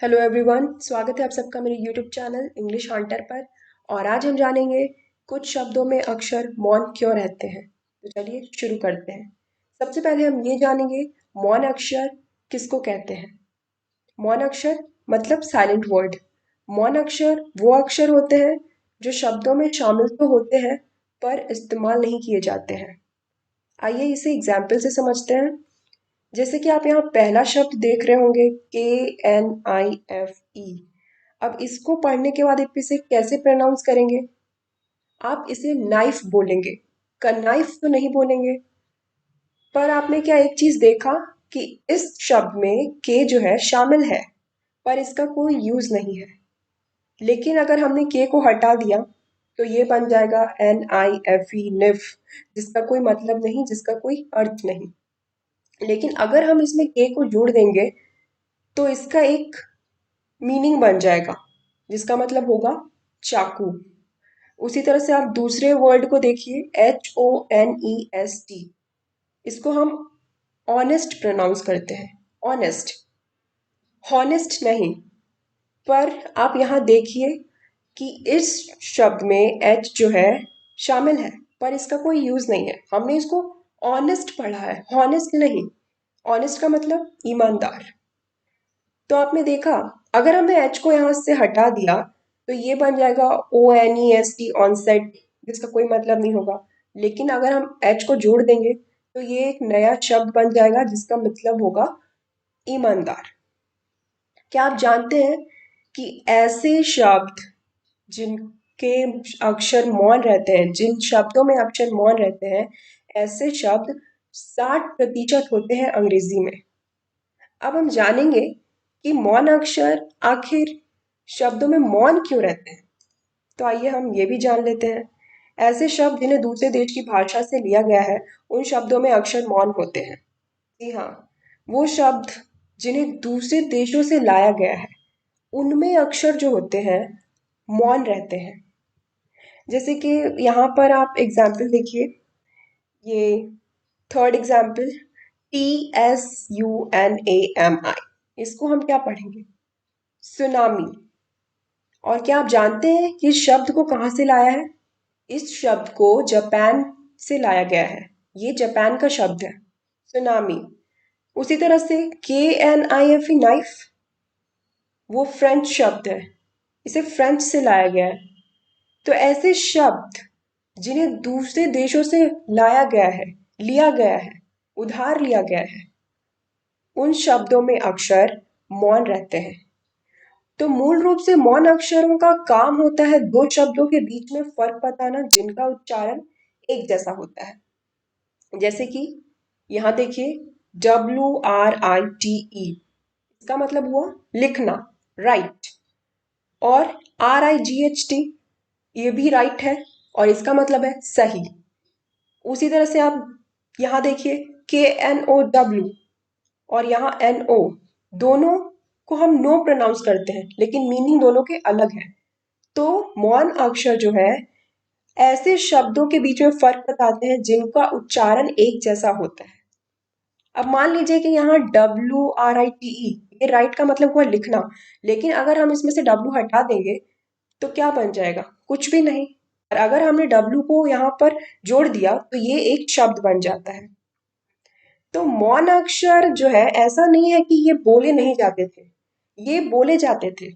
Hello everyone, स्वागत है आप सबका मेरे यूट्यूब चैनल इंग्लिश हंटर पर। और आज हम जानेंगे कुछ शब्दों में अक्षर मौन क्यों रहते हैं। तो चलिए शुरू करते हैं। सबसे पहले हम ये जानेंगे मौन अक्षर किसको कहते हैं। मौन अक्षर मतलब साइलेंट वर्ड। मौन अक्षर वो अक्षर होते हैं जो शब्दों में शामिल तो होते हैं पर इस्तेमाल नहीं किए जाते हैं। आइए इसे एग्जाम्पल से समझते हैं। जैसे कि आप यहाँ पहला शब्द देख रहे होंगे KNIFE। अब इसको पढ़ने के बाद आप इसे कैसे प्रोनाउंस करेंगे? आप इसे नाइफ बोलेंगे, कनाइफ तो नहीं बोलेंगे। पर आपने क्या एक चीज देखा कि इस शब्द में के जो है शामिल है पर इसका कोई यूज नहीं है। लेकिन अगर हमने के को हटा दिया तो ये बन जाएगा NIFE निफ, जिसका कोई मतलब नहीं, जिसका कोई अर्थ नहीं। लेकिन अगर हम इसमें के को जोड़ देंगे तो इसका एक मीनिंग बन जाएगा जिसका मतलब होगा चाकू। उसी तरह से आप दूसरे वर्ड को देखिए HONEST। इसको हम ऑनेस्ट प्रोनाउंस करते हैं, ऑनेस्ट, हॉनेस्ट नहीं। पर आप यहाँ देखिए कि इस शब्द में एच जो है शामिल है पर इसका कोई यूज नहीं है। हमने इसको ऑनेस्ट पढ़ा है, हॉनेस्ट नहीं। ऑनेस्ट का मतलब ईमानदार। तो आपने देखा, अगर हमने एच को यहाँ से हटा दिया तो ये बन जाएगा ONEST, ऑनसेट, जिसका कोई मतलब नहीं होगा। लेकिन अगर हम एच को जोड़ देंगे तो ये एक नया शब्द बन जाएगा जिसका मतलब होगा ईमानदार। क्या आप जानते हैं कि ऐसे शब्द जिनके अक्षर मौन रहते हैं, जिन शब्दों में अक्षर मौन रहते हैं, ऐसे शब्द 60% होते हैं अंग्रेजी में। अब हम जानेंगे कि मौन अक्षर आखिर शब्दों में मौन क्यों रहते हैं। तो आइए हम ये भी जान लेते हैं। ऐसे शब्द जिन्हें दूसरे देश की भाषा से लिया गया है उन शब्दों में अक्षर मौन होते हैं। जी हाँ, वो शब्द जिन्हें दूसरे देशों से लाया गया है उनमें अक्षर जो होते हैं मौन रहते हैं। जैसे कि यहाँ पर आप एग्जाम्पल देखिए, ये थर्ड एग्जाम्पल TSUNAMI, इसको हम क्या पढ़ेंगे? सुनामी। और क्या आप जानते हैं कि इस शब्द को कहाँ से लाया है? इस शब्द को जापान से लाया गया है। ये जापान का शब्द है, सुनामी। उसी तरह से KNIFE, नाइफ, वो फ्रेंच शब्द है, इसे फ्रेंच से लाया गया है। तो ऐसे शब्द जिन्हें दूसरे देशों से लाया गया है, लिया गया है, उधार लिया गया है, उन शब्दों में अक्षर मौन रहते हैं। तो मूल रूप से मौन अक्षरों का काम होता है दो शब्दों के बीच में फर्क बताना जिनका उच्चारण एक जैसा होता है। जैसे कि यहाँ देखिए WRITE, इसका मतलब हुआ लिखना, राइट। और RIGHT, ये भी राइट है और इसका मतलब है सही। उसी तरह से आप यहाँ देखिए KNOW और यहाँ NO, दोनों को हम नो प्रोनाउंस करते हैं लेकिन मीनिंग दोनों के अलग है। तो मौन अक्षर जो है ऐसे शब्दों के बीच में फर्क बताते हैं जिनका उच्चारण एक जैसा होता है। अब मान लीजिए कि यहाँ WRITE, ये राइट का मतलब हुआ लिखना, लेकिन अगर हम इसमें से W हटा देंगे तो क्या बन जाएगा? कुछ भी नहीं। और अगर हमने W को यहाँ पर जोड़ दिया तो ये एक शब्द बन जाता है। तो मौन अक्षर जो है ऐसा नहीं है कि ये बोले नहीं जाते थे, ये बोले जाते थे।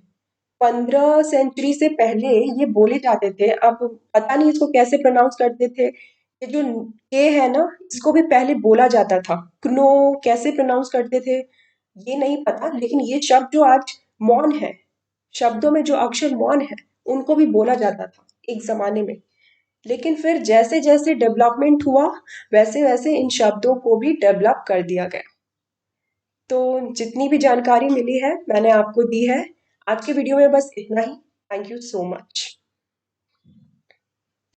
15 सेंचुरी से पहले ये बोले जाते थे। अब पता नहीं इसको कैसे प्रोनाउंस करते थे। ये जो के है ना, इसको भी पहले बोला जाता था। क्नो कैसे प्रोनाउंस करते थे ये नहीं पता, लेकिन ये शब्द जो आज मौन है, शब्दों में जो अक्षर मौन है, उनको भी बोला जाता था एक जमाने में। लेकिन फिर जैसे जैसे डेवलपमेंट हुआ वैसे वैसे इन शब्दों को भी डेवलप कर दिया गया। तो जितनी भी जानकारी मिली है मैंने आपको दी है। आज के वीडियो में बस इतना ही। Thank you so much.